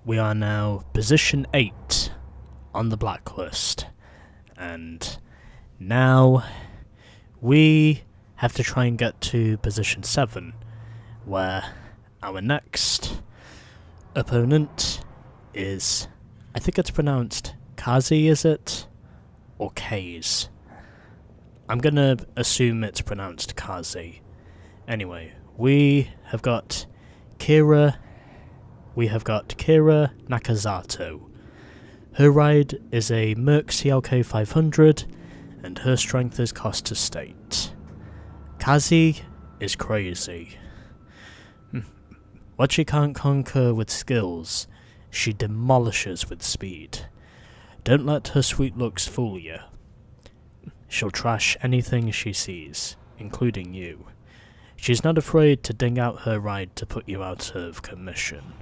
we are now position 8 on the blacklist, and now we have to try and get to position 7, where our next opponent is, I think it's pronounced Kazi, is it? Or Kaze? I'm gonna assume it's pronounced Kazi. Anyway, we have got Kira Nakazato. Her ride is a Merc CLK 500, and her strength is cost to state. Kazi is crazy. What she can't conquer with skills, she demolishes with speed. Don't let her sweet looks fool you. She'll trash anything she sees, including you. She's not afraid to ding out her ride to put you out of commission.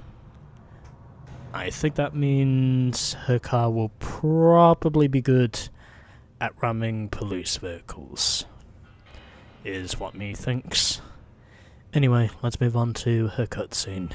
I think that means her car will probably be good at ramming police vehicles, is what me thinks. Anyway, let's move on to her cutscene.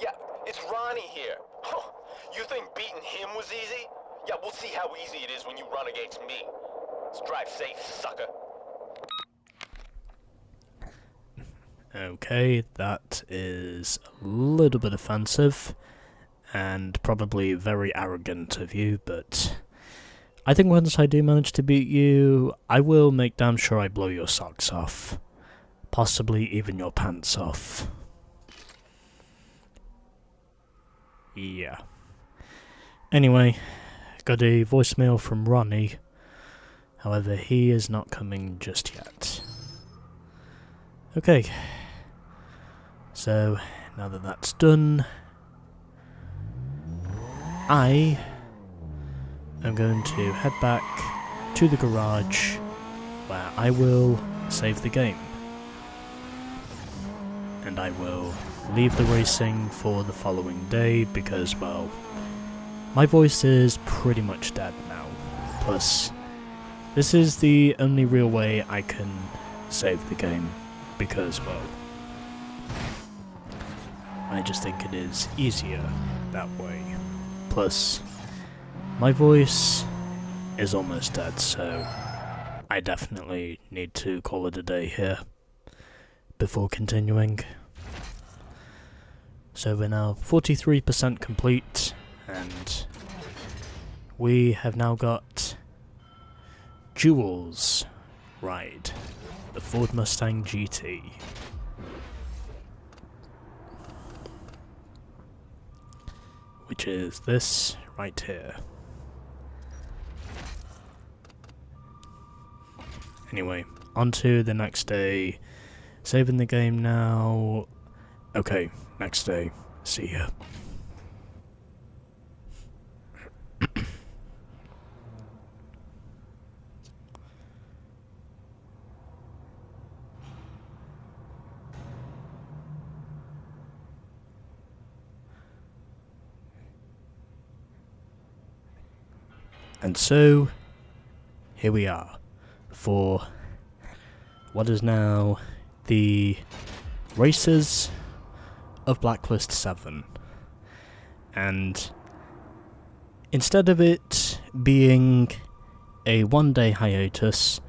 Yeah, it's Ronnie here. Huh, you think beating him was easy? Yeah, we'll see how easy it is when you run against me. Let's drive safe, sucker. Okay, that is a little bit offensive, and probably very arrogant of you, but I think once I do manage to beat you, I will make damn sure I blow your socks off. Possibly even your pants off. Yeah. Anyway, got a voicemail from Ronnie. However, he is not coming just yet. Okay. So, now that that's done, I am going to head back to the garage where I will save the game. And I will leave the racing for the following day because, well, my voice is pretty much dead now. Plus, this is the only real way I can save the game because, well, I just think it is easier that way. Plus, my voice is almost dead, so I definitely need to call it a day here before continuing. So we're now 43% complete, and we have now got Jules' ride, the Ford Mustang GT. Which is this right here. Anyway, on to the next day. Saving the game now. Okay, next day. See ya. And so, here we are, for what is now the Races of Blacklist 7. And instead of it being a one-day hiatus,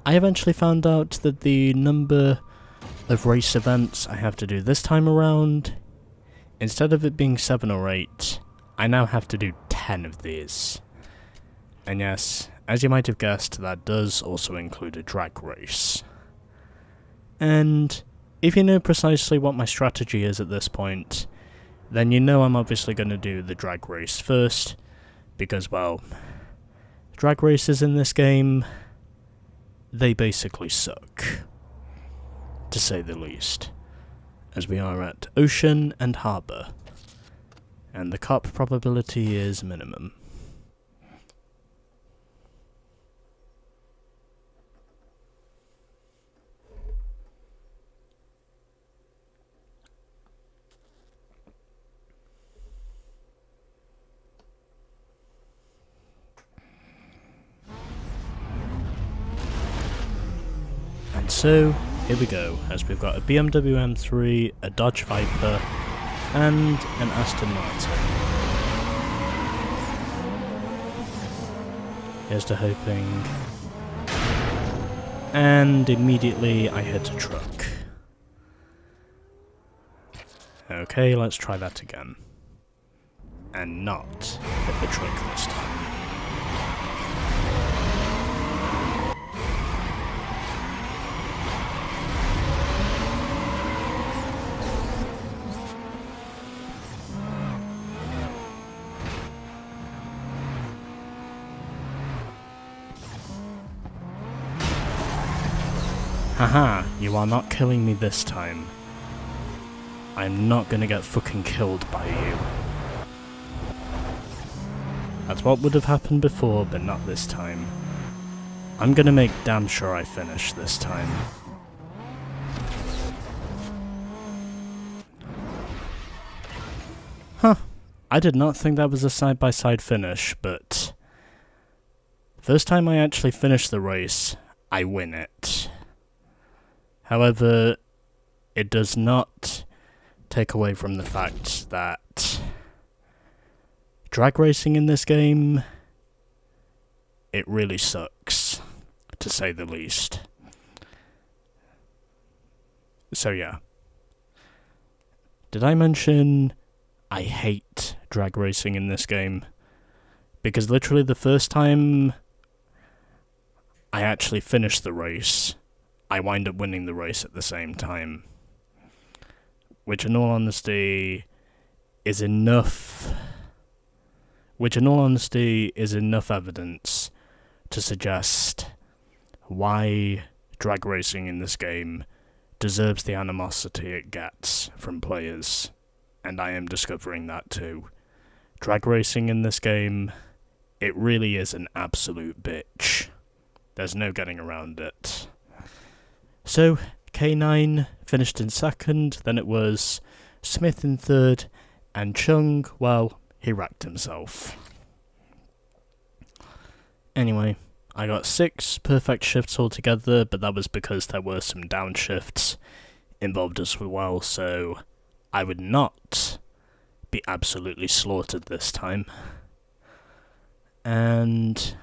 I eventually found out that the number of race events I have to do this time around, instead of it being 7 or 8, I now have to do 10 of these. And yes, as you might have guessed, that does also include a drag race. And if you know precisely what my strategy is at this point, then you know I'm obviously going to do the drag race first, Because, well, drag races in this game, they basically suck, to say the least, as we are at Ocean and Harbour, and the cop probability is minimum. And so, here we go, as we've got a BMW M3, a Dodge Viper, and an Aston Martin. Here's to hoping. And immediately I hit a truck. Okay, let's try that again. And not hit the truck this time. Haha, you are not killing me this time. I'm not gonna get fucking killed by you. That's what would have happened before, but not this time. I'm gonna make damn sure I finish this time. Huh. I did not think that was a side-by-side finish, but first time I actually finish the race, I win it. However, it does not take away from the fact that drag racing in this game, it really sucks, to say the least. So yeah. Did I mention I hate drag racing in this game? Because literally the first time I actually finished the race, I wind up winning the race at the same time. Which in all honesty is enough evidence to suggest why drag racing in this game deserves the animosity it gets from players. And I am discovering that too. Drag racing in this game, it really is an absolute bitch. There's no getting around it. So, K9 finished in second, then it was Smith in third, and Chung, well, he wrecked himself. Anyway, I got 6 perfect shifts altogether, but that was because there were some downshifts involved as well, so I would not be absolutely slaughtered this time. And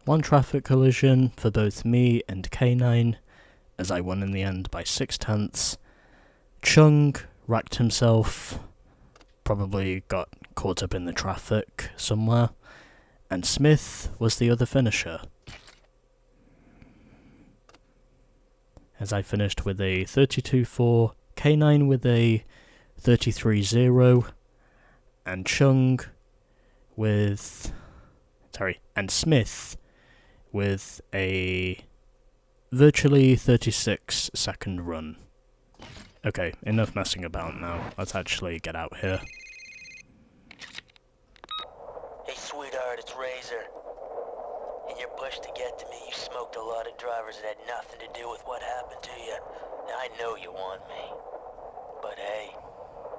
1 traffic collision for both me and K9, as I won in the end by 6/10. Chung wrecked himself, probably got caught up in the traffic somewhere, and Smith was the other finisher, as I finished with a 32-4, K9 with a 33-0, and Smith with a virtually 36-second run. Okay, enough messing about now. Let's actually get out here. Hey, sweetheart, it's Razor. In your push to get to me, you smoked a lot of drivers that had nothing to do with what happened to you. Now, I know you want me. But hey,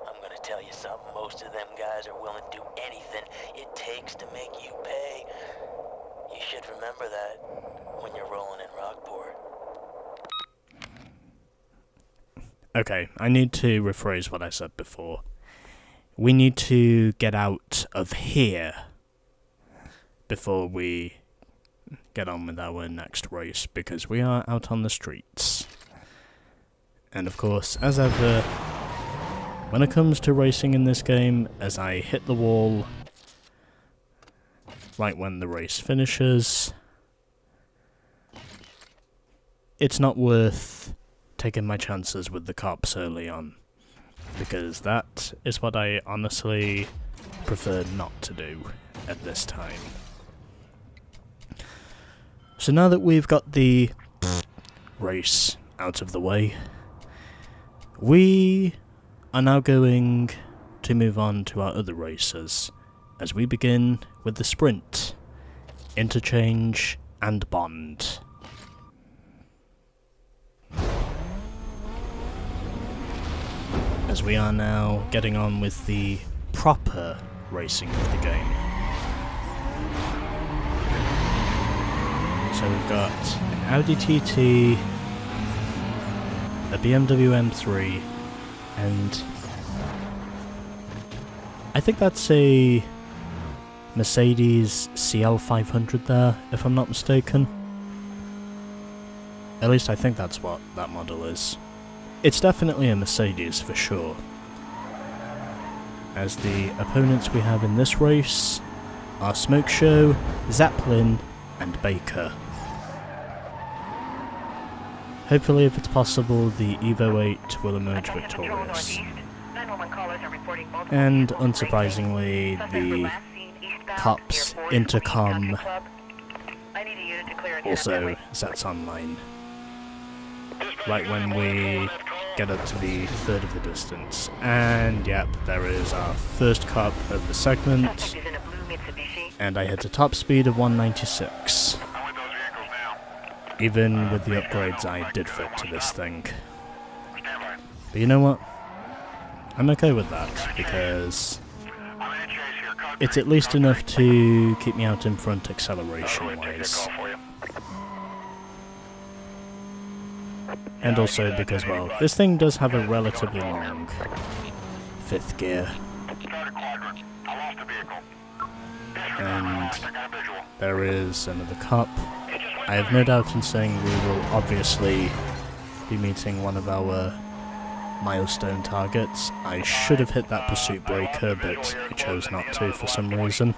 I'm gonna tell you something. Most of them guys are willing to do anything it takes to make you pay. You should remember that when you're rolling in Rockport. Okay, I need to rephrase what I said before. We need to get out of here before we get on with our next race, because we are out on the streets. And of course, as ever, when it comes to racing in this game, as I hit the wall right when the race finishes, it's not worth taking my chances with the cops early on, because that is what I honestly prefer not to do at this time. So now that we've got the race out of the way, we are now going to move on to our other races, as we begin with the sprint, interchange, and bond. As we are now getting on with the proper racing of the game. So we've got an Audi TT, a BMW M3, and I think that's a Mercedes CL500 there, if I'm not mistaken. At least I think that's what that model is. It's definitely a Mercedes for sure. As the opponents we have in this race are Smoke Show, Zeppelin, and Baker. Hopefully, if it's possible, the Evo 8 will emerge victorious. And unsurprisingly, the cops intercom also sets online. Right when we get up to the third of the distance. And yep, there is our first cop of the segment. And I hit a top speed of 196. Even with the upgrades I did fit to this thing. But you know what? I'm okay with that, because it's at least enough to keep me out in front acceleration-wise. And also because, well, this thing does have a relatively long fifth gear. And there is another cop. I have no doubt in saying we will obviously be meeting one of our milestone targets. I should have hit that pursuit breaker, but I chose not to for some reason.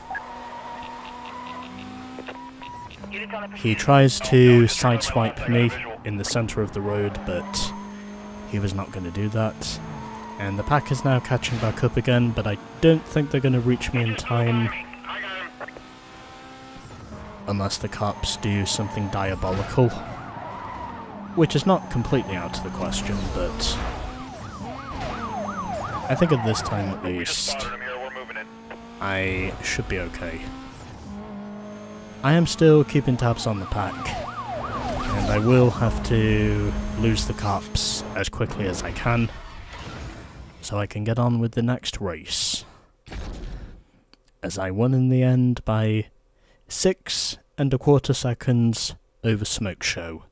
He tries to sideswipe me in the centre of the road, but he was not going to do that. And the pack is now catching back up again, but I don't think they're going to reach me in time. Unless the cops do something diabolical. Which is not completely out of the question, but I think at this time at least, I should be okay. I am still keeping tabs on the pack, and I will have to lose the cops as quickly as I can, so I can get on with the next race. As I won in the end by 6¼ seconds over Smoke Show.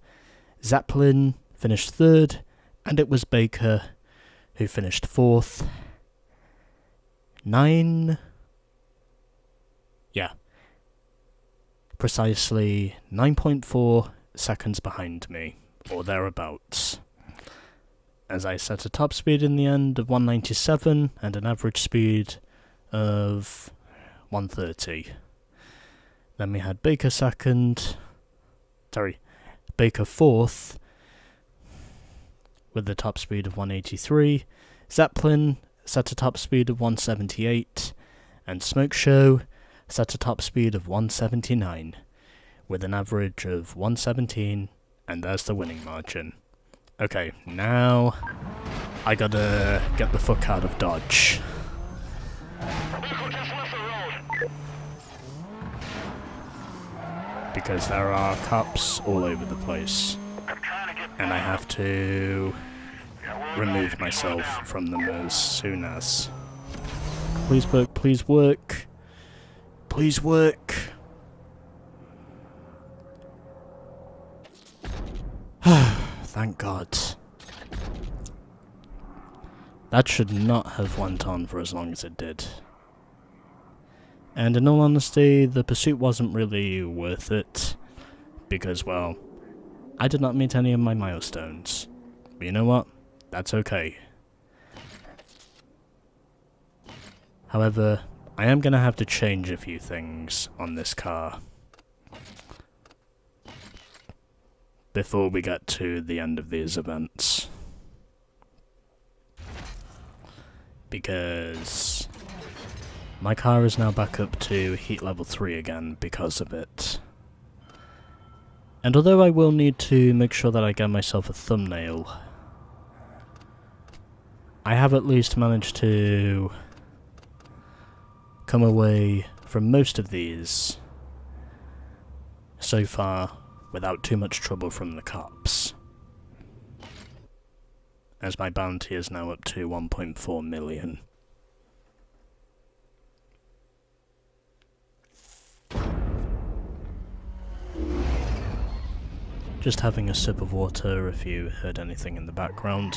Zeppelin finished third, and it was Baker who finished fourth. 9... yeah. Precisely 9.4 seconds behind me, or thereabouts. As I set a top speed in the end of 197, and an average speed of 130. Then we had Baker Baker fourth, with the top speed of 183. Zeppelin set a top speed of 178, and Smoke Show set a top speed of 179, with an average of 117, and there's the winning margin. Okay, now I gotta get the fuck out of Dodge. Because there are cops all over the place, and I have to remove myself from them as soon as. Please work, please work. Please work. Thank God. That should not have went on for as long as it did. And in all honesty, the pursuit wasn't really worth it, because, well, I did not meet any of my milestones. But you know what? That's okay. However, I am going to have to change a few things on this car before we get to the end of these events. Because my car is now back up to heat level 3 again because of it. And although I will need to make sure that I get myself a thumbnail, I have at least managed to come away from most of these so far without too much trouble from the cops, as my bounty is now up to 1.4 million. Just having a sip of water. If you heard anything in the background,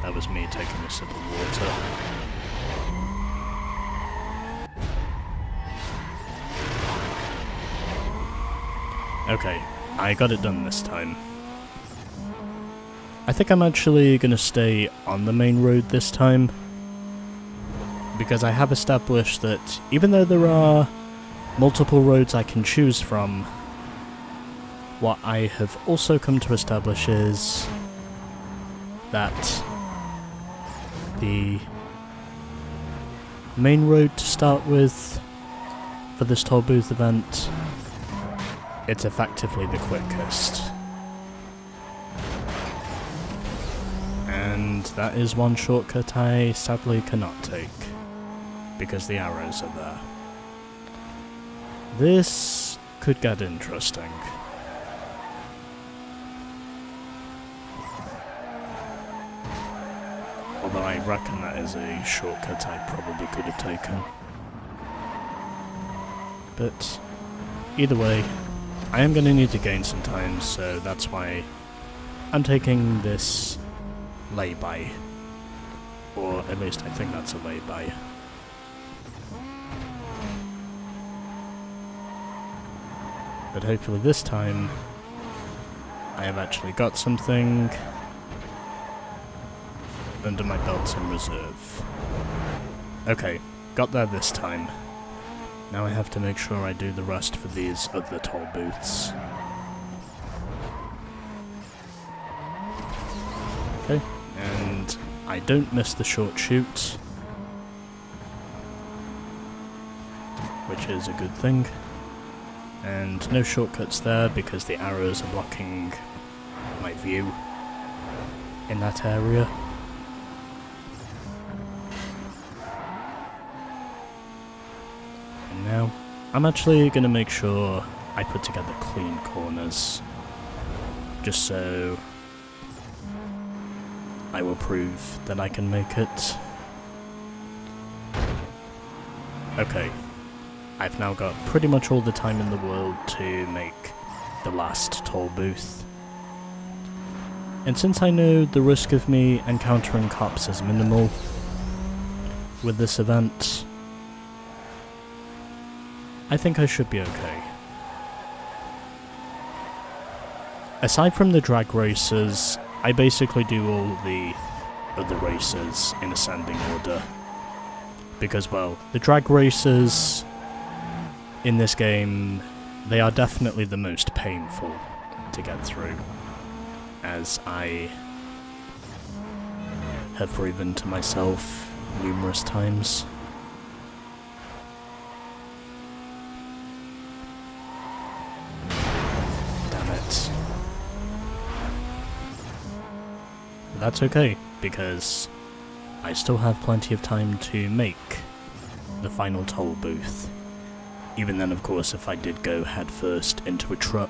that was me taking a sip of water. Okay, I got it done this time. I think I'm actually gonna stay on the main road this time, because I have established that even though there are multiple roads I can choose from, what I have also come to establish is that the main road to start with for this toll booth event, it's effectively the quickest. And that is one shortcut I sadly cannot take, because the arrows are there. This could get interesting. Although I reckon that is a shortcut I probably could have taken. But either way, I am going to need to gain some time, so that's why I'm taking this lay-by. Or at least I think that's a lay-by. But hopefully this time I have actually got something under my belt in reserve. Okay, got there this time. Now I have to make sure I do the rest for these other toll booths. Okay, and I don't miss the short shoot, which is a good thing. And no shortcuts there because the arrows are blocking my view in that area. And now, I'm actually going to make sure I put together clean corners, just so I will prove that I can make it. Okay, I've now got pretty much all the time in the world to make the last toll booth. And since I know the risk of me encountering cops is minimal with this event, I think I should be okay. Aside from the drag races, I basically do all the other races in ascending order. Because, well, the drag races in this game, they are definitely the most painful to get through, as I have proven to myself numerous times. Damn it. But that's okay, because I still have plenty of time to make the final toll booth. Even then, of course, if I did go headfirst into a truck.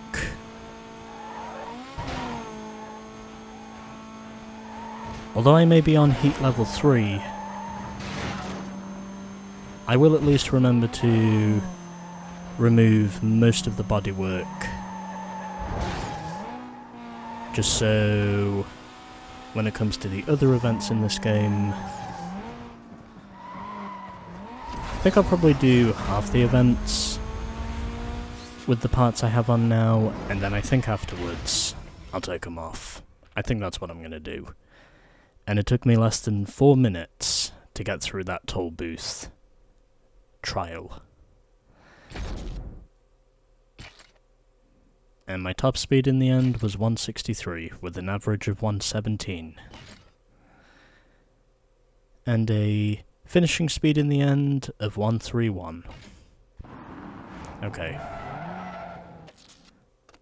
Although I may be on heat level 3, I will at least remember to remove most of the bodywork, just so when it comes to the other events in this game, I think I'll probably do half the events with the parts I have on now, and then I think afterwards I'll take them off. I think that's what I'm going to do. And it took me less than 4 minutes to get through that toll booth trial. And my top speed in the end was 163, with an average of 117. And a finishing speed in the end of 131. Okay.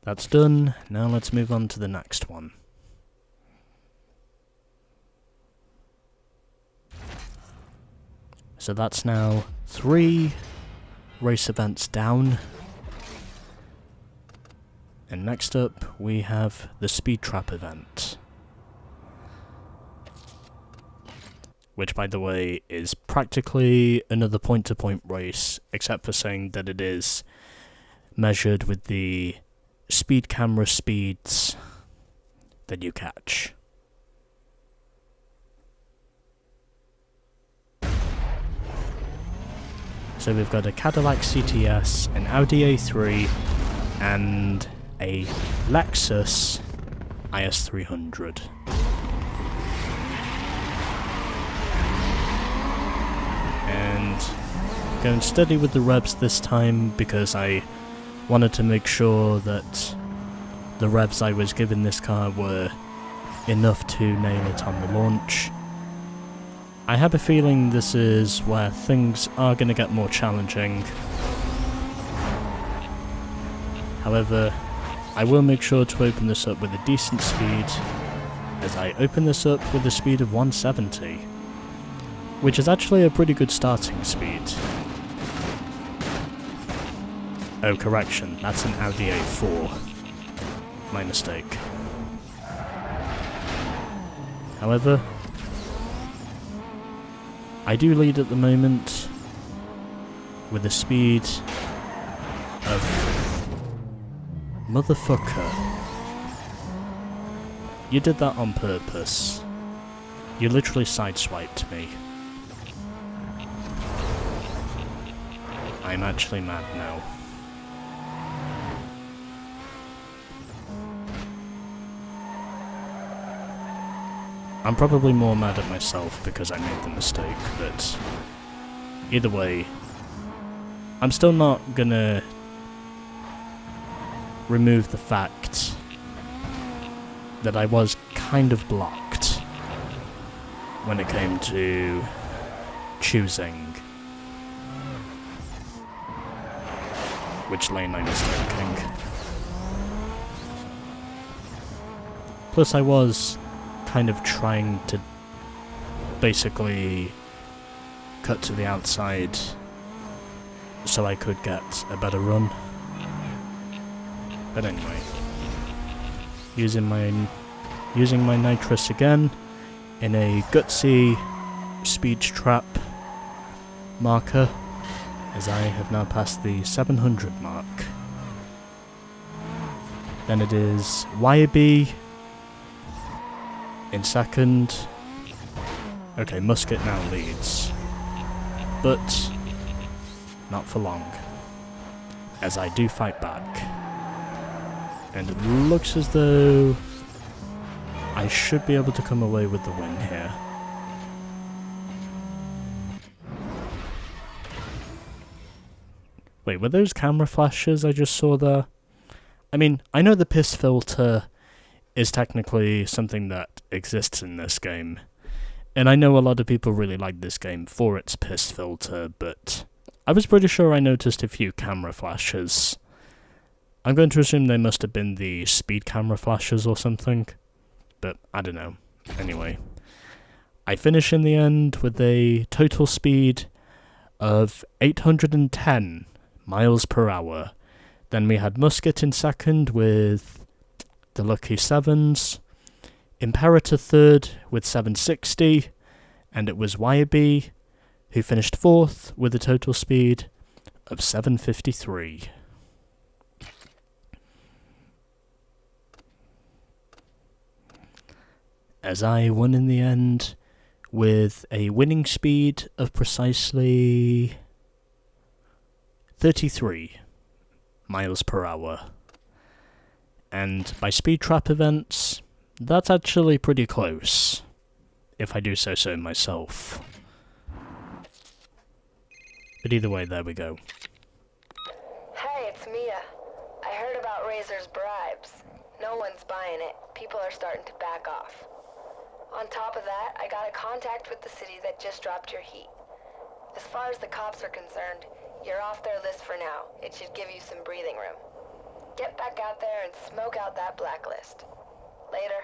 That's done. Now let's move on to the next one. So that's now 3 race events down. And next up, we have the Speed Trap event. Which, by the way, is practically another point-to-point race, except for saying that it is measured with the speed camera speeds that you catch. So we've got a Cadillac CTS, an Audi A3, and a Lexus IS300. And going steady with the revs this time because I wanted to make sure that the revs I was giving this car were enough to nail it on the launch. I have a feeling this is where things are going to get more challenging. However, I will make sure to open this up with a decent speed, as I open this up with a speed of 170, which is actually a pretty good starting speed. Oh, correction, that's an Audi A4. My mistake. However, I do lead at the moment with a speed of... Motherfucker. You did that on purpose. You literally sideswiped me. I'm actually mad now. I'm probably more mad at myself because I made the mistake, but either way, I'm still not gonna remove the fact that I was kind of blocked when it came to choosing which lane I was taking. Plus I was kind of trying to basically cut to the outside so I could get a better run. But anyway, using my nitrous again in a gutsy speed trap marker, as I have now passed the 700 mark. Then it is YB in second. Okay, Musket now leads, but not for long, as I do fight back. And it looks as though I should be able to come away with the win here. Wait, were those camera flashes I just saw there? I mean, I know the piss filter is technically something that exists in this game, and I know a lot of people really like this game for its piss filter, but I was pretty sure I noticed a few camera flashes. I'm going to assume they must have been the speed camera flashes or something, but I don't know. Anyway, I finish in the end with a total speed of 810 miles per hour. Then we had Musket in second with the Lucky Sevens, Imperator third with 760, and it was YB who finished fourth with a total speed of 753. As I won in the end with a winning speed of precisely 33 miles per hour. And by speed trap events, that's actually pretty close, if I do say so myself. But either way, there we go. Hey, it's Mia. I heard about Razor's bribes. No one's buying it. People are starting to back off. On top of that, I got a contact with the city that just dropped your heat. As far as the cops are concerned, you're off their list for now. It should give you some breathing room. Get back out there and smoke out that blacklist. Later.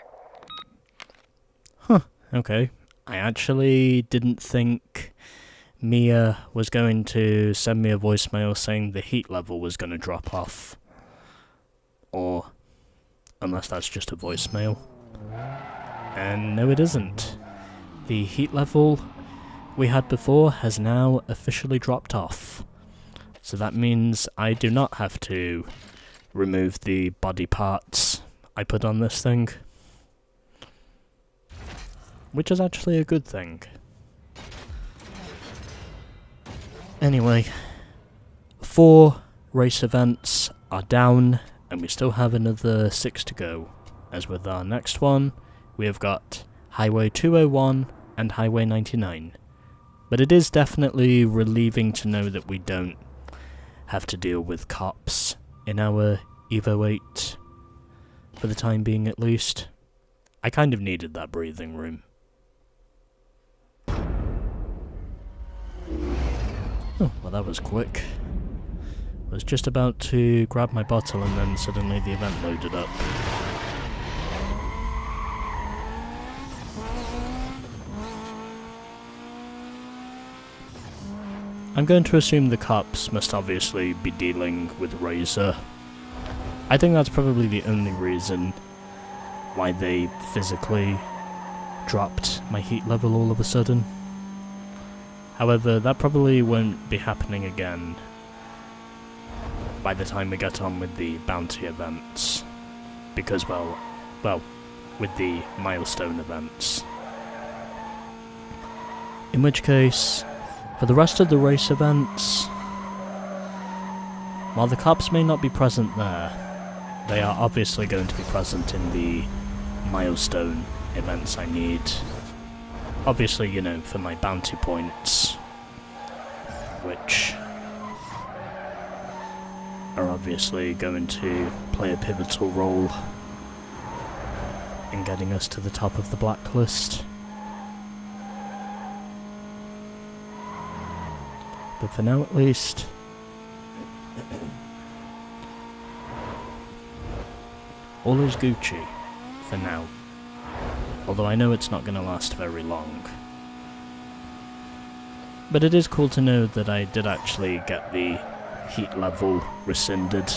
Huh, okay. I actually didn't think Mia was going to send me a voicemail saying the heat level was going to drop off. Or, unless that's just a voicemail. And no, it isn't. The heat level we had before has now officially dropped off. So that means I do not have to remove the body parts I put on this thing. Which is actually a good thing. Anyway, 4 race events are down, and we still have another 6 to go. As with our next one, we have got Highway 201 and Highway 99. But it is definitely relieving to know that we don't have to deal with cops in our Evo 8, for the time being at least. I kind of needed that breathing room. Oh, well that was quick. I was just about to grab my bottle and then suddenly the event loaded up. I'm going to assume the cops must obviously be dealing with Razor. I think that's probably the only reason why they physically dropped my heat level all of a sudden. However, that probably won't be happening again by the time we get on with the bounty events. Because, well, with the milestone events. In which case, for the rest of the race events, while the cops may not be present there, they are obviously going to be present in the milestone events I need. Obviously, you know, for my bounty points, which are obviously going to play a pivotal role in getting us to the top of the blacklist. But for now at least, all is Gucci for now. Although I know it's not going to last very long. But it is cool to know that I did actually get the heat level rescinded.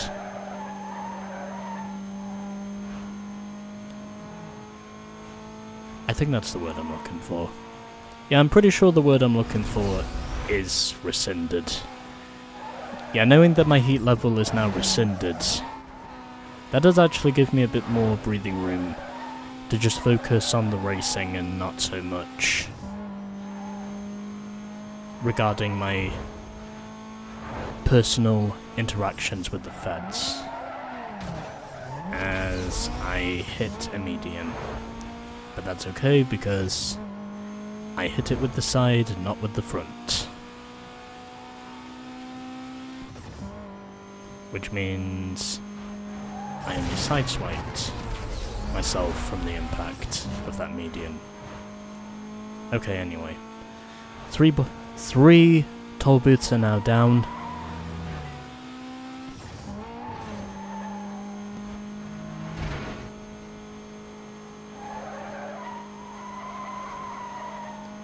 I think that's the word I'm looking for. Yeah, I'm pretty sure the word I'm looking for is rescinded. Yeah, knowing that my heat level is now rescinded, that does actually give me a bit more breathing room to just focus on the racing and not so much regarding my personal interactions with the feds as I hit a median. But that's okay because I hit it with the side, not with the front. Which means I only sideswiped myself from the impact of that median. Okay, anyway. 3 toll booths are now down.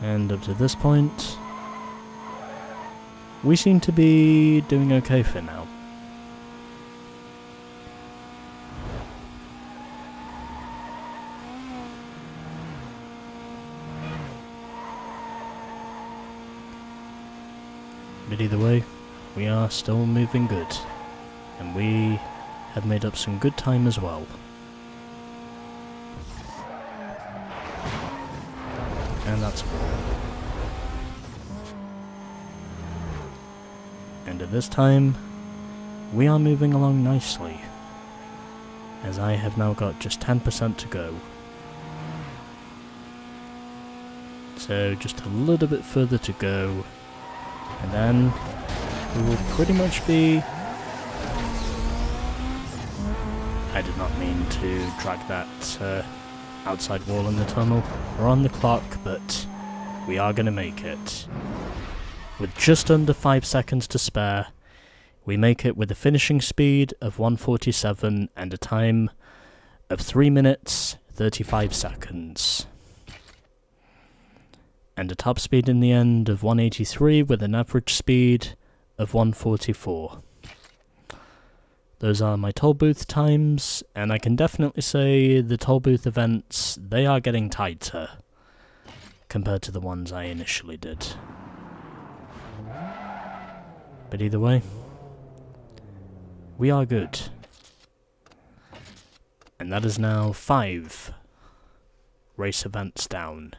And up to this point, we seem to be doing okay for now. But either way, we are still moving good, and we have made up some good time as well. And that's all. And at this time, we are moving along nicely, as I have now got just 10% to go. So just a little bit further to go, and then we will pretty much be... I did not mean to drag that outside wall in the tunnel. We're on the clock, but we are going to make it. with just under 5 seconds to spare, we make it with a finishing speed of 1:47 and a time of 3 minutes 35 seconds. And a top speed in the end of 183 with an average speed of 1:44. Those are my toll booth times, and I can definitely say the toll booth events, they are getting tighter compared to the ones I initially did. But either way, we are good. And that is now 5 race events down.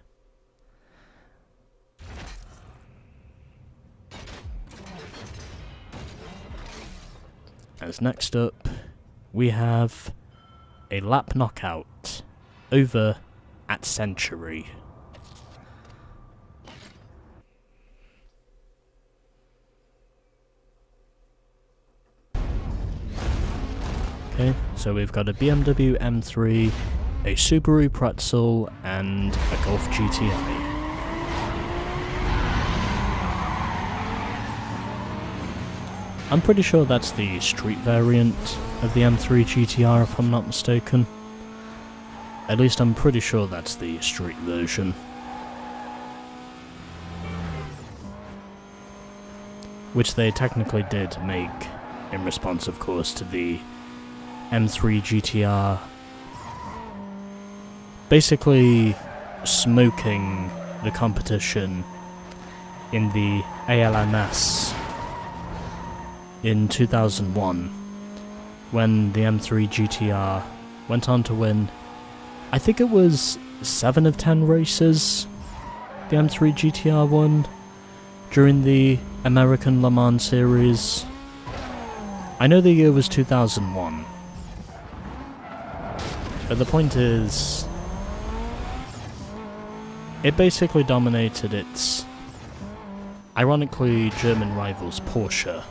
As next up, we have a lap knockout over at Century. Okay, so we've got a BMW M3, a Subaru Pretzel, and a Golf GTI. I'm pretty sure that's the street variant of the M3 GTR if I'm not mistaken. At least I'm pretty sure that's the street version. Which they technically did make in response, of course, to the M3 GTR basically smoking the competition in the ALMS in 2001, when the M3 GTR went on to win, I think it was 7 of 10 races the M3 GTR won during the American Le Mans series. I know the year was 2001, but the point is, it basically dominated its ironically German rivals Porsche,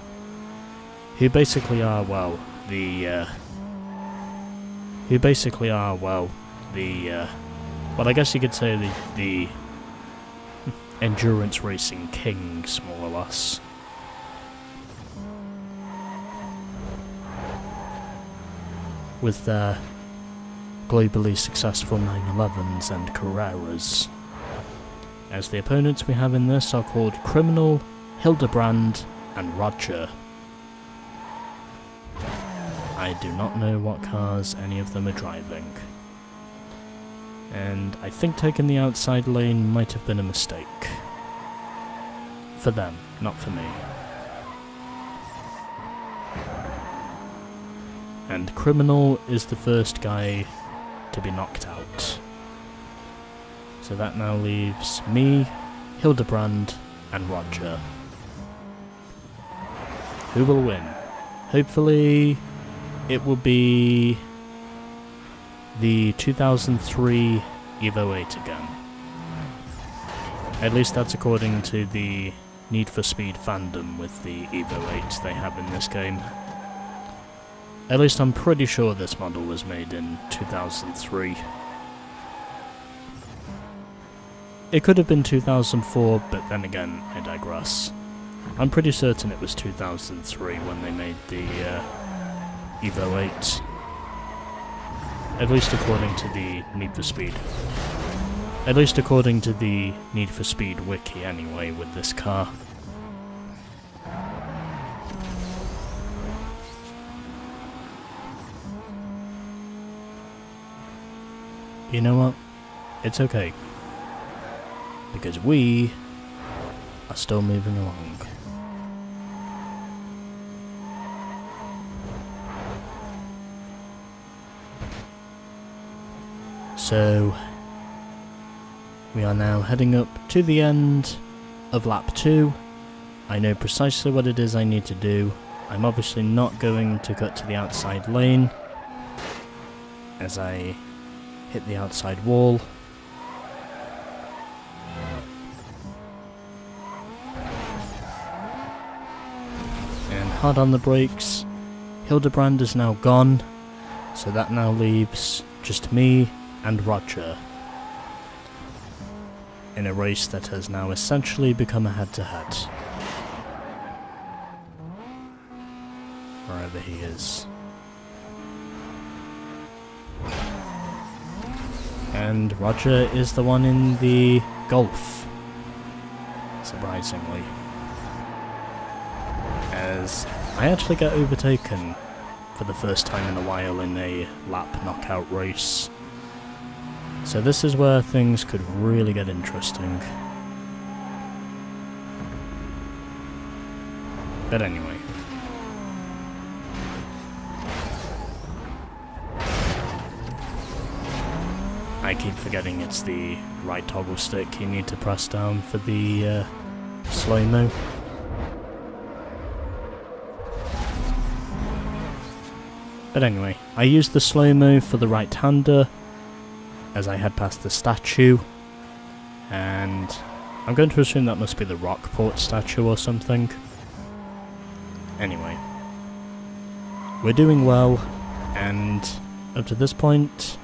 who basically are, well, well, I guess you could say the endurance racing kings, more or less. With their globally successful 911s and Carreras. As the opponents we have in this are called Criminal, Hildebrand, and Roger. I do not know what cars any of them are driving. And I think taking the outside lane might have been a mistake. For them, not for me. And Criminal is the first guy to be knocked out. So that now leaves me, Hildebrand, and Roger. Who will win? Hopefully it will be the 2003 Evo 8 again. At least that's according to the Need for Speed fandom with the Evo 8 they have in this game. At least I'm pretty sure this model was made in 2003. It could have been 2004, but then again, I digress. I'm pretty certain it was 2003 when they made the Evo 8. At least according to the Need for Speed. At least according to the Need for Speed wiki anyway, with this car. You know what? It's okay. Because we are still moving along. So, we are now heading up to the end of lap 2. I know precisely what it is I need to do. I'm obviously not going to cut to the outside lane as I hit the outside wall. And hard on the brakes. Hildebrand is now gone, so that now leaves just me and Roger in a race that has now essentially become a head-to-head. wherever he is. And Roger is the one in the Golf, surprisingly. As I actually get overtaken for the first time in a while in a lap knockout race. So this is where things could really get interesting. But anyway. I keep forgetting it's the right toggle stick you need to press down for the slow-mo. But anyway, I used the slow-mo for the right-hander as I head past the statue, and I'm going to assume that must be the Rockport statue or something. Anyway, we're doing well, and up to this point,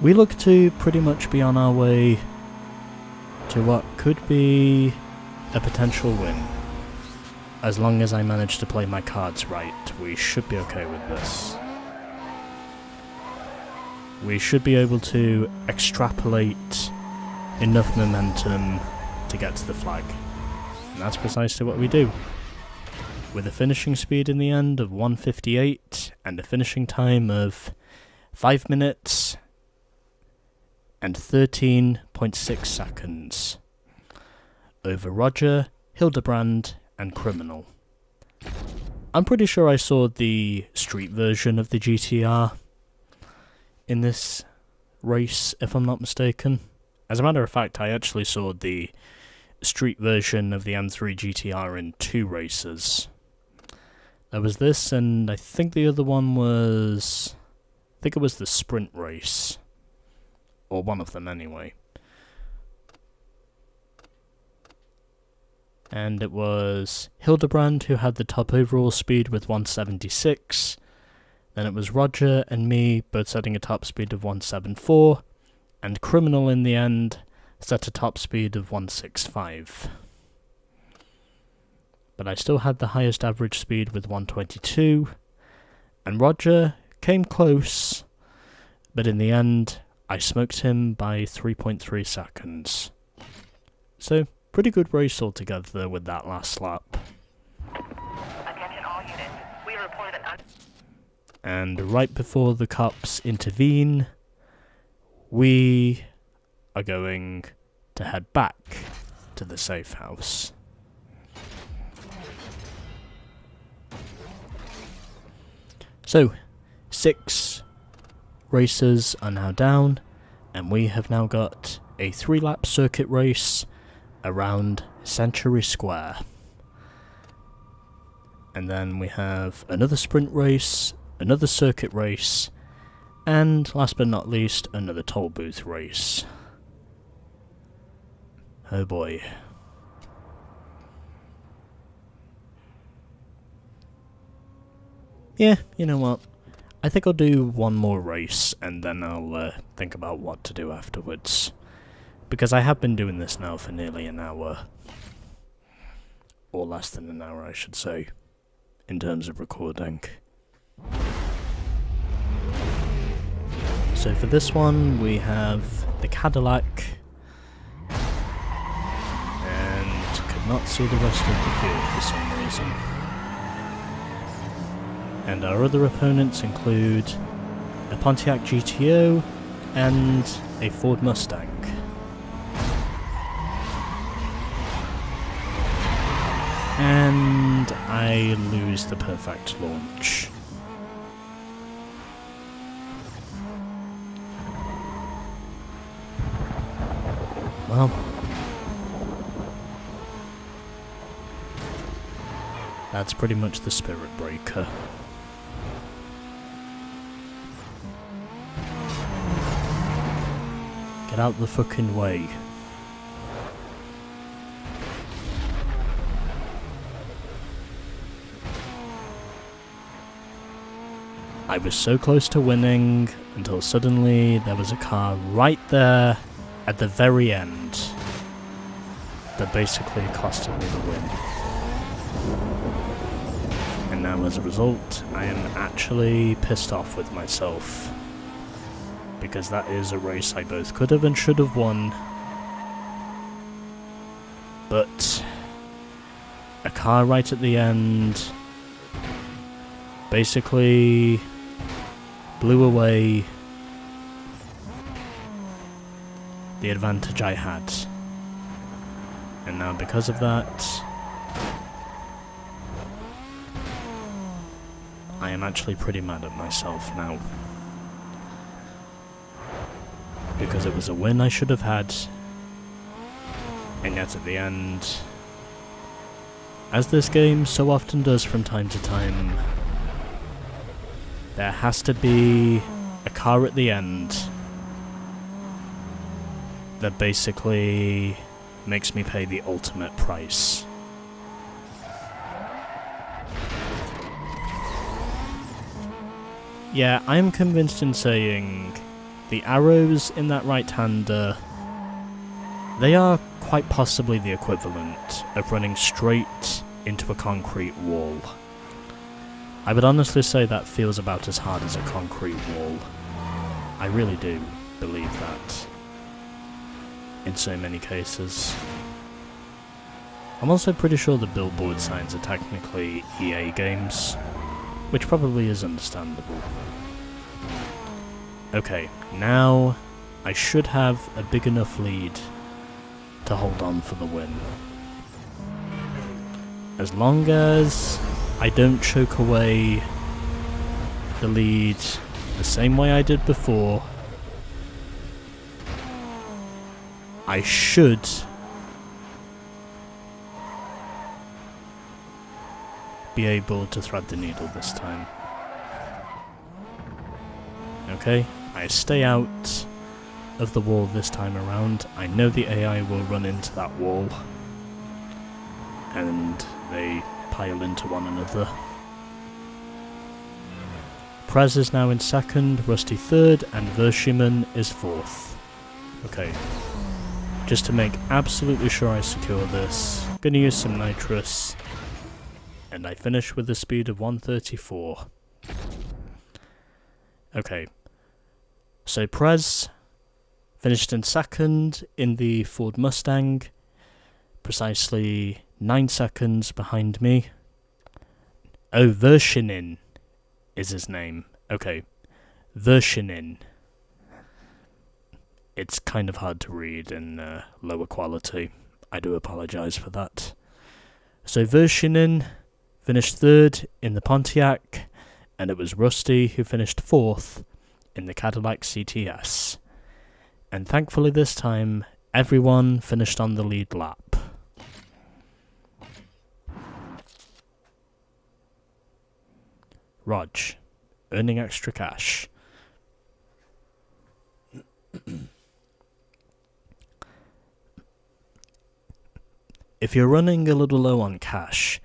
we look to pretty much be on our way to what could be a potential win. As long as I manage to play my cards right, we should be okay with this. We should be able to extrapolate enough momentum to get to the flag. And that's precisely what we do. With a finishing speed in the end of 1:58 and a finishing time of 5 minutes and 13.6 seconds over Roger, Hildebrand and Criminal. I'm pretty sure I saw the street version of the GTR in this race, if I'm not mistaken. As a matter of fact, I actually saw the street version of the M3 GTR in 2 races. There was this, and I think the other one was... I think it was the sprint race. Or one of them, anyway. And it was Hildebrand who had the top overall speed with 176. Then it was Roger and me both setting a top speed of 174. And Criminal in the end set a top speed of 165. But I still had the highest average speed with 122. And Roger came close, but in the end I smoked him by 3.3 seconds. So, pretty good race altogether with that last lap. Attention all units. We report an And right before the cops intervene, we are going to head back to the safe house. So, 6 racers are now down, and we have now got a 3-lap circuit race around Century Square. And then we have another sprint race, another circuit race, and last but not least, another toll booth race. Oh boy. Yeah, you know what? I think I'll do one more race, and then I'll think about what to do afterwards. Because I have been doing this now for nearly an hour. Or less than an hour, I should say, in terms of recording. So for this one, we have the Cadillac, and could not see the rest of the field for some reason. And our other opponents include a Pontiac GTO and a Ford Mustang. And I lose the perfect launch. Well, that's pretty much the spirit breaker. Get out the fucking way. I was so close to winning until suddenly there was a car right there at the very end that basically costed me the win. And now as a result, I am actually pissed off with myself. Because that is a race I both could have and should have won. But a car right at the end basically blew away the advantage I had. And now because of that, I am actually pretty mad at myself now. Because it was a win I should have had, and yet at the end, as this game so often does from time to time, there has to be a car at the end that basically makes me pay the ultimate price. Yeah, I am convinced in saying the arrows in that right-hander, they are quite possibly the equivalent of running straight into a concrete wall. I would honestly say that feels about as hard as a concrete wall. I really do believe that. In so many cases. I'm also pretty sure the billboard signs are technically EA games, which probably is understandable. Okay, now I should have a big enough lead to hold on for the win. As long as I don't choke away the lead the same way I did before, I should be able to thread the needle this time. Okay, I stay out of the wall this time around. I know the AI will run into that wall, and they pile into one another. Prez is now in second, Rusty third, and Verschiman is fourth. Okay, just to make absolutely sure I secure this, I'm gonna use some nitrous, and I finish with a speed of 134. Okay, so Prez finished in second in the Ford Mustang, precisely 9 seconds behind me. Oh, Verschinen is his name. Okay, Verschinen. It's kind of hard to read in lower quality. I do apologise for that. So Verschinen finished third in the Pontiac, and it was Rusty who finished fourth in the Cadillac CTS. And thankfully this time, everyone finished on the lead lap. Rog, earning extra cash. If you're running a little low on cash,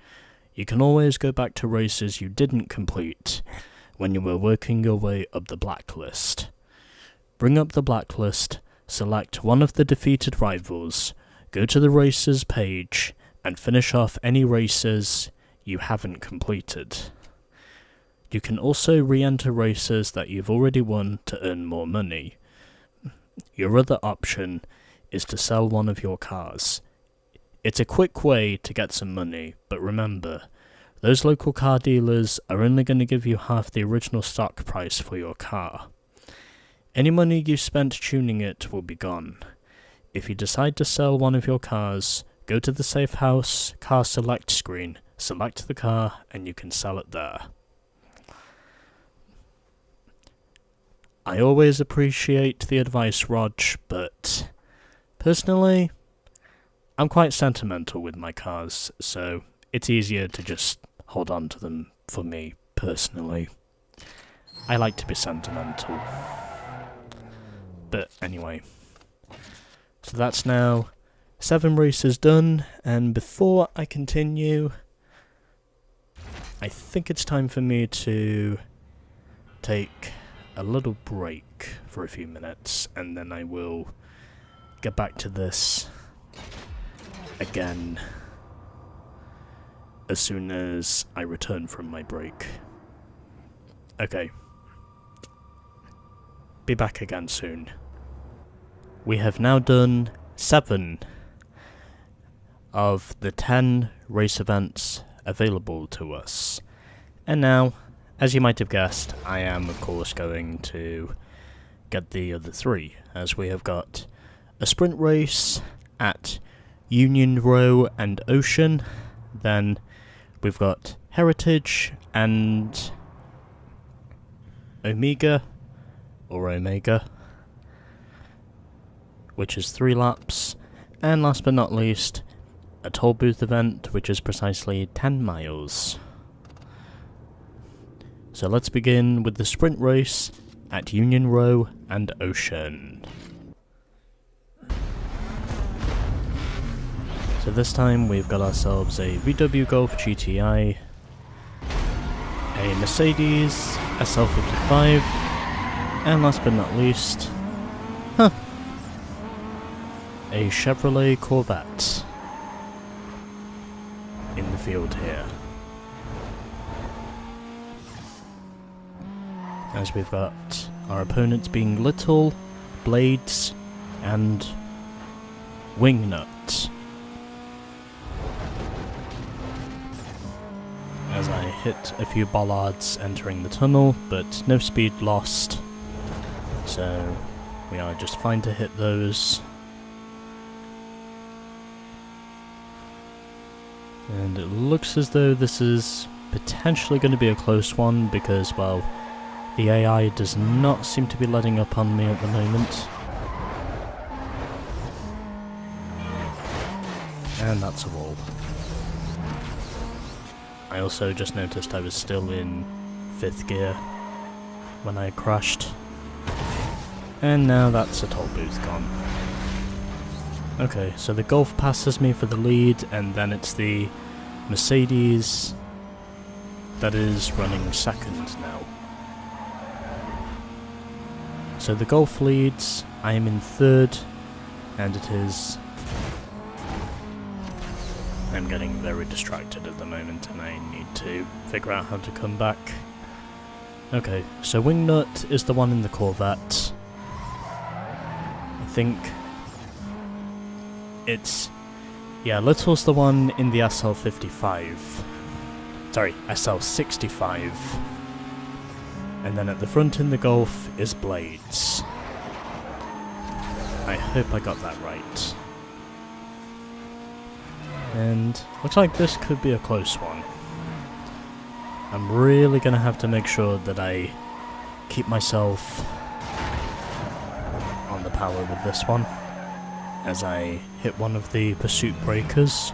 you can always go back to races you didn't complete when you were working your way up the blacklist. Bring up the blacklist, select one of the defeated rivals, go to the races page, and finish off any races you haven't completed. You can also re-enter races that you've already won to earn more money. Your other option is to sell one of your cars. It's a quick way to get some money, but remember, those local car dealers are only going to give you half the original stock price for your car. Any money you spent tuning it will be gone. If you decide to sell one of your cars, go to the Safe House Car Select screen, select the car, and you can sell it there. I always appreciate the advice, Rog, but personally, I'm quite sentimental with my cars, so it's easier to just hold on to them for me, personally. I like to be sentimental. But anyway, so that's now 7 races done, and before I continue, I think it's time for me to take a little break for a few minutes, and then I will get back to this again as soon as I return from my break. Okay. Be back again soon. We have now done 7 of the 10 race events available to us. And now, as you might have guessed, I am of course going to get the other 3, as we have got a sprint race at Union Row and Ocean, then we've got Heritage and Omega, which is 3 laps, and last but not least, a toll booth event, which is precisely 10 miles. So let's begin with the sprint race at Union Row and Ocean. So this time we've got ourselves a VW Golf GTI, a Mercedes SL55, and last but not least, a Chevrolet Corvette in the field here. As we've got our opponents being Little, Blades, and Wingnut. As I hit a few bollards entering the tunnel, but no speed lost, so we are just fine to hit those. And it looks as though this is potentially going to be a close one, because, well, the AI does not seem to be letting up on me at the moment. And that's a wall. I also just noticed I was still in 5th gear when I crashed. And now that's a toll booth gone. Okay, so the Golf passes me for the lead, and then it's the Mercedes that is running second now. So the Golf leads, I am in 3rd, and it is... I'm getting very distracted at the moment, and I need to figure out how to come back. Okay, so Wingnut is the one in the Corvette. I think it's... yeah, Little's the one in the SL55. Sorry, SL65. And then at the front in the Golf is Blades. I hope I got that right. And looks like this could be a close one. I'm really gonna have to make sure that I keep myself on the power with this one, as I hit one of the pursuit breakers,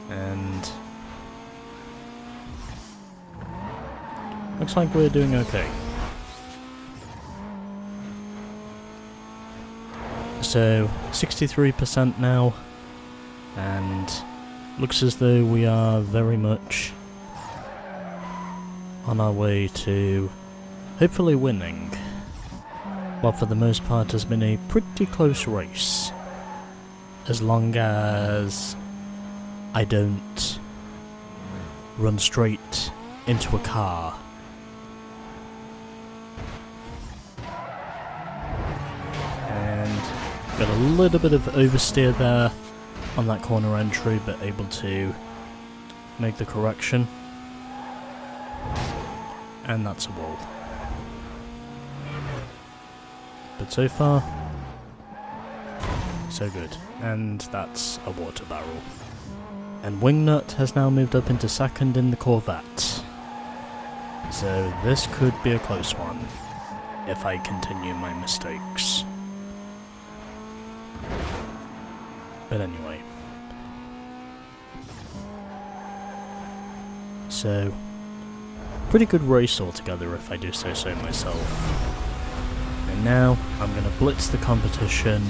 and looks like we're doing okay. So 63% now, and looks as though we are very much on our way to hopefully winning. What for the most part has been a pretty close race, as long as I don't run straight into a car. And got a little bit of oversteer there on that corner entry, but able to make the correction. And that's a wall. But so far, so good. And that's a water barrel. And Wingnut has now moved up into 2nd in the Corvette. So this could be a close one, if I continue my mistakes. But anyway. So, pretty good race altogether, if I do say so myself. And now, I'm going to blitz the competition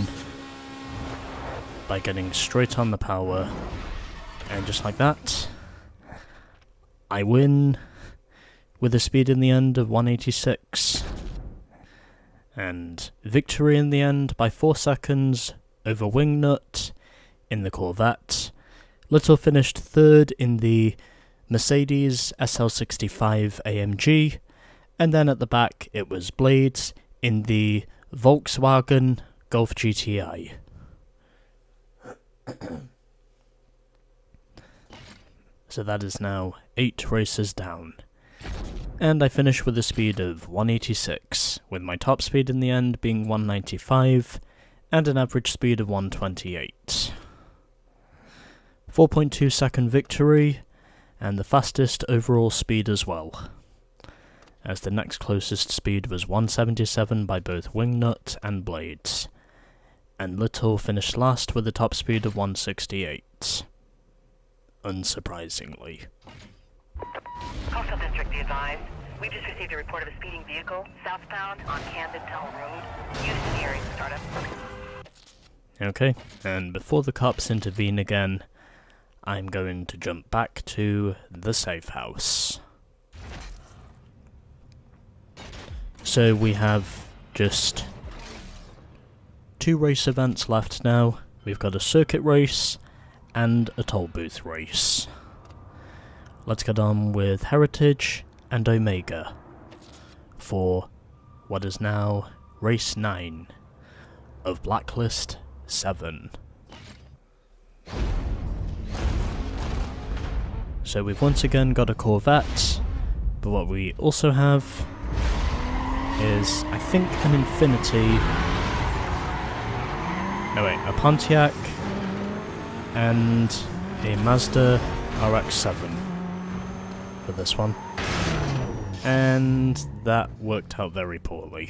by getting straight on the power. And just like that, I win with a speed in the end of 186. And victory in the end by 4 seconds over Wingnut in the Corvette, Little finished third in the Mercedes SL65 AMG, and then at the back it was Blades in the Volkswagen Golf GTI. So that is now 8 races down. And I finished with a speed of 186, with my top speed in the end being 195, and an average speed of 128. 4.2 second victory, and the fastest overall speed as well, as the next closest speed was 177 by both Wingnut and Blades, and Little finished last with a top speed of 168. Unsurprisingly. Coastal District, be advised. We've just received a report of a speeding vehicle southbound on Camden Tunnel Road. Houston hearing startup. Okay, and before the cops intervene again, I'm going to jump back to the safe house. So we have just 2 race events left now. We've got a circuit race and a toll booth race. Let's get on with Heritage and Omega for what is now race 9 of Blacklist 7. So we've once again got a Corvette, but what we also have is, I think, an Infinity. No wait, a Pontiac and a Mazda RX-7 for this one. And that worked out very poorly.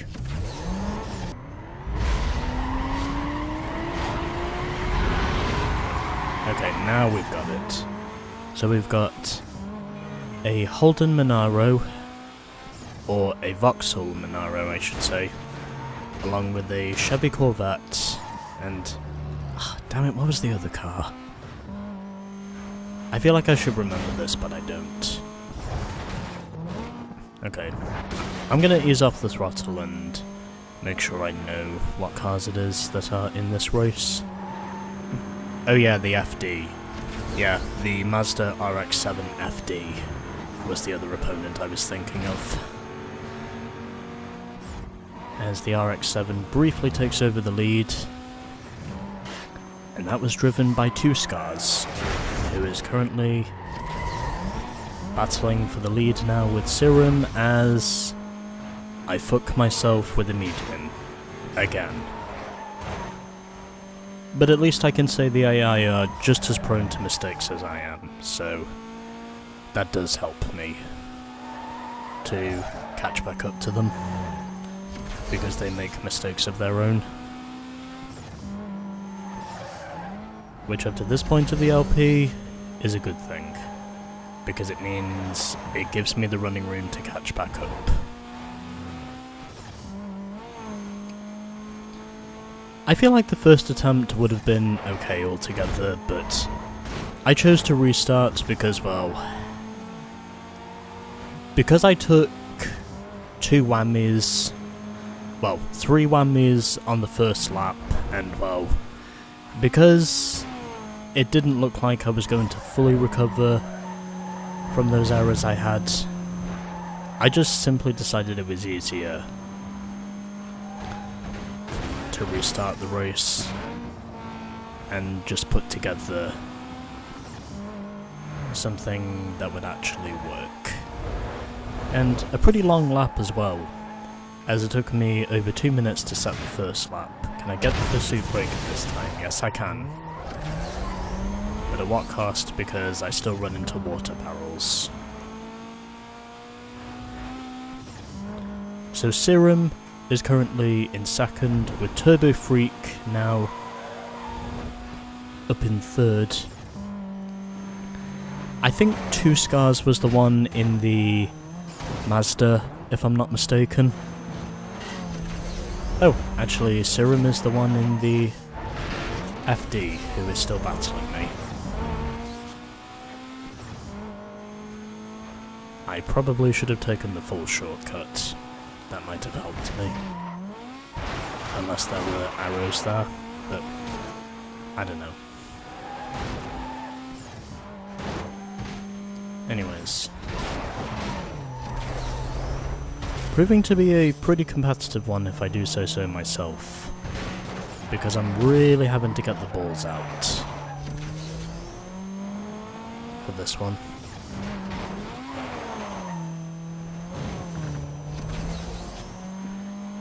Okay, now we've got it. So we've got a Holden Monaro, or a Vauxhall Monaro I should say, along with a Chevy Corvette, and... damn it, what was the other car? I feel like I should remember this, but I don't. Okay, I'm gonna ease off the throttle and make sure I know what cars it is that are in this race. Oh yeah, the FD. Yeah, the Mazda RX-7 FD was the other opponent I was thinking of. As the RX-7 briefly takes over the lead, and that was driven by 2 Scars, who is currently battling for the lead now with Serum as I fuck myself with a median again. But at least I can say the AI are just as prone to mistakes as I am, so that does help me to catch back up to them, because they make mistakes of their own. Which up to this point of the LP is a good thing, because it means it gives me the running room to catch back up. I feel like the first attempt would have been okay altogether, but I chose to restart because, well, because I took 2 whammies, well, 3 whammies on the first lap, and, well, because it didn't look like I was going to fully recover from those errors I had, I just simply decided it was easier to restart the race and just put together something that would actually work. And a pretty long lap as well, as it took me over 2 minutes to set the first lap. Can I get the pursuit break this time? Yes, I can. But at what cost, because I still run into water barrels. So Serum is currently in second, with Turbo Freak now up in third. I think 2 Scars was the one in the Mazda, if I'm not mistaken. Oh, actually Serum is the one in the FD who is still battling me. I probably should have taken the full shortcut. That might have helped me. Unless there were arrows there, but I don't know. Anyways. Proving to be a pretty competitive one if I do say so myself. Because I'm really having to get the balls out for this one.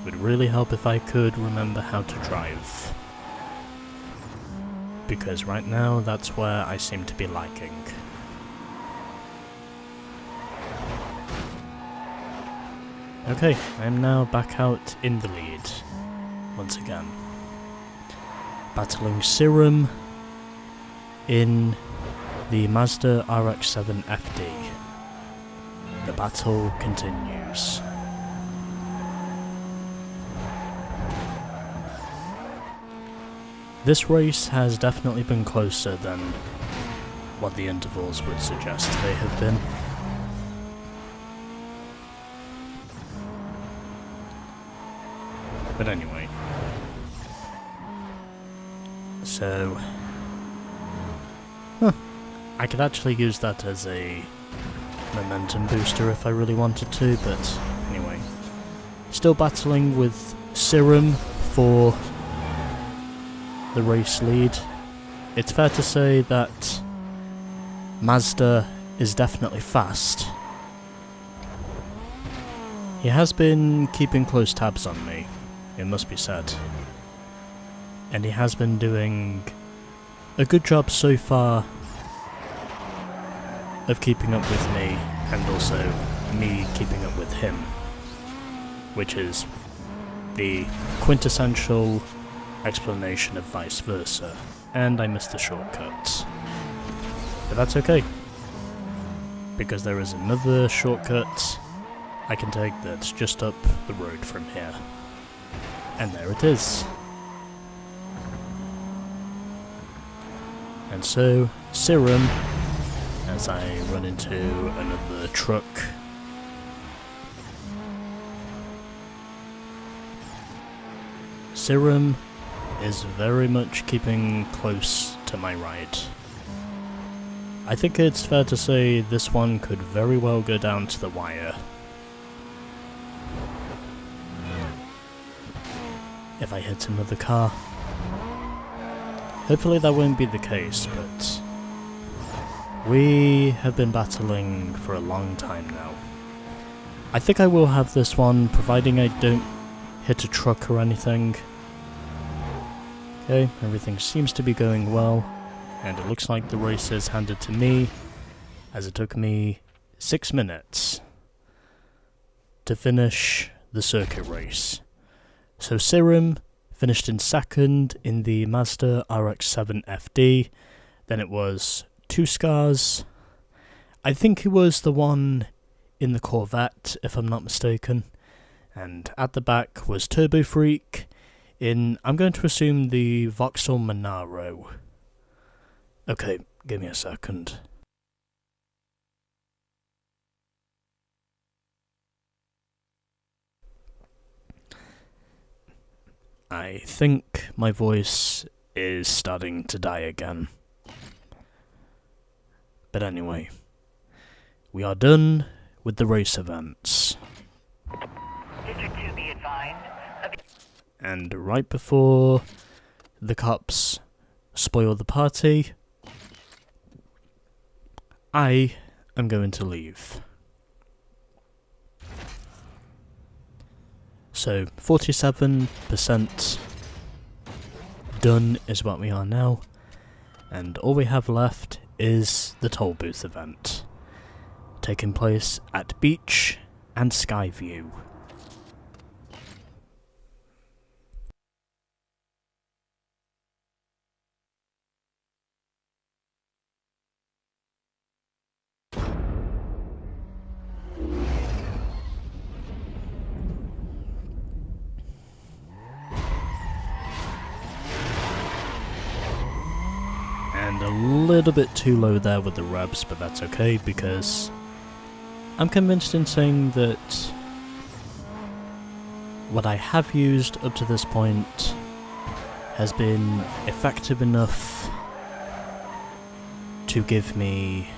It would really help if I could remember how to drive. Because right now, that's where I seem to be lacking. Okay, I am now back out in the lead, once again. Battling Serum in the Mazda RX-7 FD. The battle continues. This race has definitely been closer than what the intervals would suggest they have been. But anyway. So... I could actually use that as a momentum booster if I really wanted to, but anyway. Still battling with Serum for the race lead. It's fair to say that Mazda is definitely fast. He has been keeping close tabs on me, it must be said. And he has been doing a good job so far of keeping up with me, and also me keeping up with him. Which is the quintessential explanation of vice versa. And I missed the shortcut. But that's okay. Because there is another shortcut I can take that's just up the road from here. And there it is. And so, Serum, as I run into another truck. Serum is very much keeping close to my right. I think it's fair to say this one could very well go down to the wire. If I hit another car. Hopefully that won't be the case, but we have been battling for a long time now. I think I will have this one, providing I don't hit a truck or anything. Okay, everything seems to be going well, and it looks like the race is handed to me, as it took me 6 minutes to finish the circuit race. So Serum finished in second in the Mazda RX-7 FD, then it was 2 Scars, I think it was the one in the Corvette, if I'm not mistaken, and at the back was Turbo Freak in, I'm going to assume, the Vauxhall Monaro. Okay, give me a second. I think my voice is starting to die again. But anyway, we are done with the race events. District 2, be advised. And right before the cops spoil the party, I am going to leave. So 47% done is what we are now, and all we have left is the toll booth event, taking place at Beach and Skyview. And a little bit too low there with the revs, but that's okay because I'm convinced in saying that what I have used up to this point has been effective enough to give me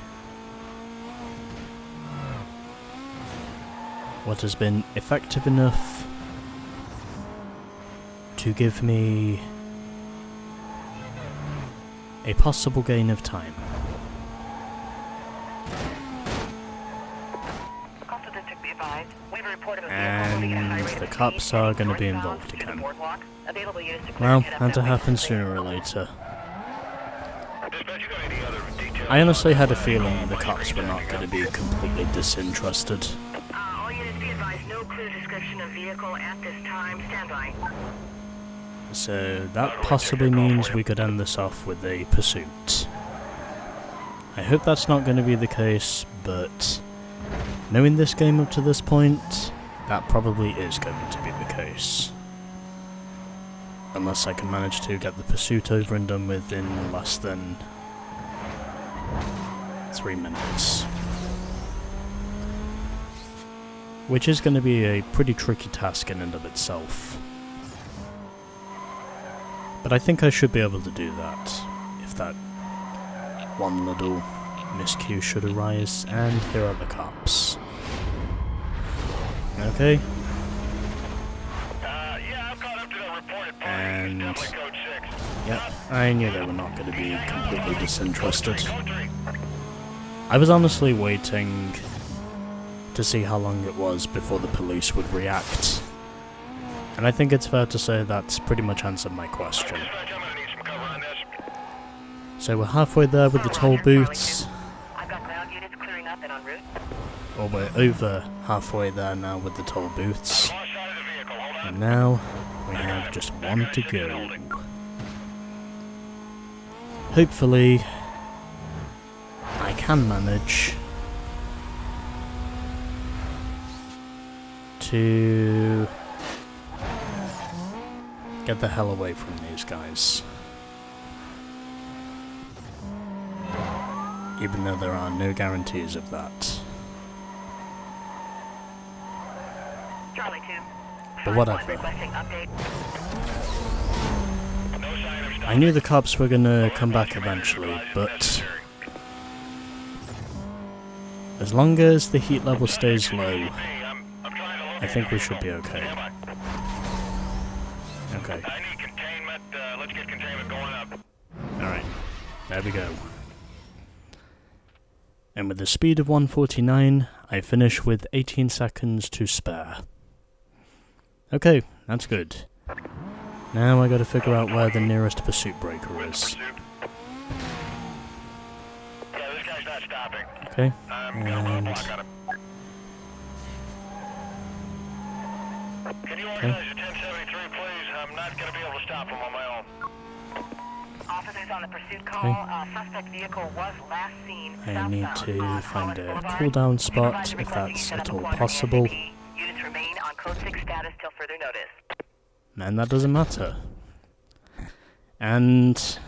what has been effective enough to give me a possible gain of time. Coastal District, be advised. We have a report of a vehicle And moving at a high rate of the speed cops are heading going to be northbound involved to the again. boardwalk. Available units to clear Well, and head up had to that way happen to the sooner or vehicle. later. Dispatch, you got any other details? I honestly had a feeling the cops were not going to be completely disinterested. All units be advised, no clear description of vehicle at this time. Stand by. So that possibly means we could end this off with a pursuit. I hope that's not going to be the case, but knowing this game up to this point, that probably is going to be the case. Unless I can manage to get the pursuit over and done with in less than 3 minutes. Which is going to be a pretty tricky task in and of itself. But I think I should be able to do that, if that one little miscue should arise, and here are the cops. Okay. Yeah, I've caught up to the reported party. And Definitely code 6. yep, I knew they were not going to be completely disinterested. Code 3. I was honestly waiting to see how long it was before the police would react. And I think it's fair to say that's pretty much answered my question. Dispatch, I'm gonna need some cover on this. So we're halfway there with the toll booths, I've got ground units clearing up and en route. or we're over halfway there now with the toll booths. Lost side of the vehicle, hold on. And now we have just one to go. Hopefully I can manage to get the hell away from these guys. Even though there are no guarantees of that. Charlie 2. But whatever. Requesting update. No sign of stop. I knew the cops were gonna come back eventually, but as long as the heat level stays low, I think we should be okay. Okay, I need containment. Let's get containment going up. alright, there we go. And with the speed of 149, I finish with 18 seconds to spare. Okay, that's good. Now I gotta figure out where the nearest pursuit breaker is. Yeah, this guy's not stopping. Okay, I'm gonna put a and block on him. Can you organize a 1073, please? I'm not gonna be able to stop him on my own. Officers on the pursuit call. Okay. Suspect vehicle was last seen I need southbound to on find Hollis a Boulevard. cooldown Be spot advised if requesting that's set at up a all quadrants possible. ASAP. Units remain on code 6 status till further notice. And that doesn't matter. And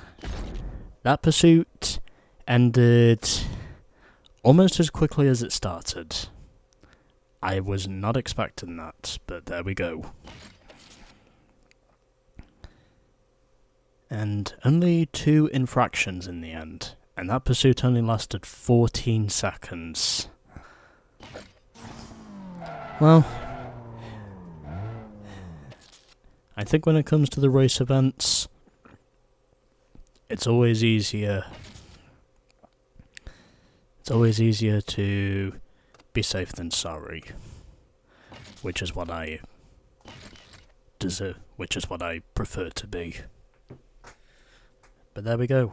that pursuit ended almost as quickly as it started. I was not expecting that, but there we go. And only 2 infractions in the end, and that pursuit only lasted 14 seconds. Well, I think when it comes to the race events, it's always easier to be safe than sorry, which is what I deserve, which is what I prefer to be. But there we go.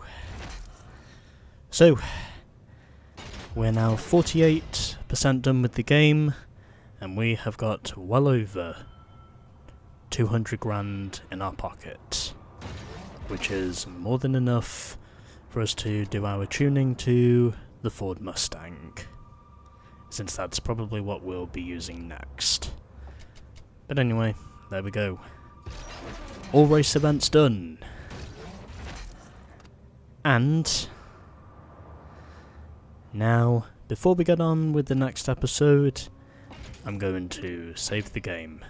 So, we're now 48% done with the game, and we have got well over 200 grand in our pocket, which is more than enough for us to do our tuning to the Ford Mustang, since that's probably what we'll be using next. But anyway, there we go. All race events done. And now, before we get on with the next episode, I'm going to save the game.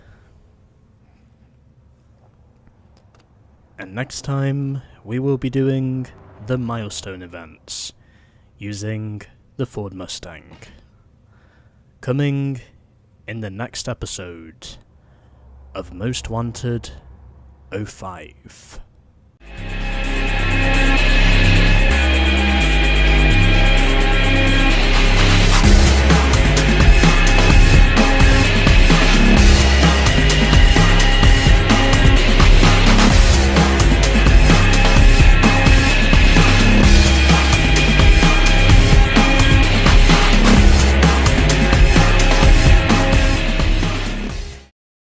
And next time, we will be doing the milestone events, using the Ford Mustang. Coming in the next episode of Most Wanted 05.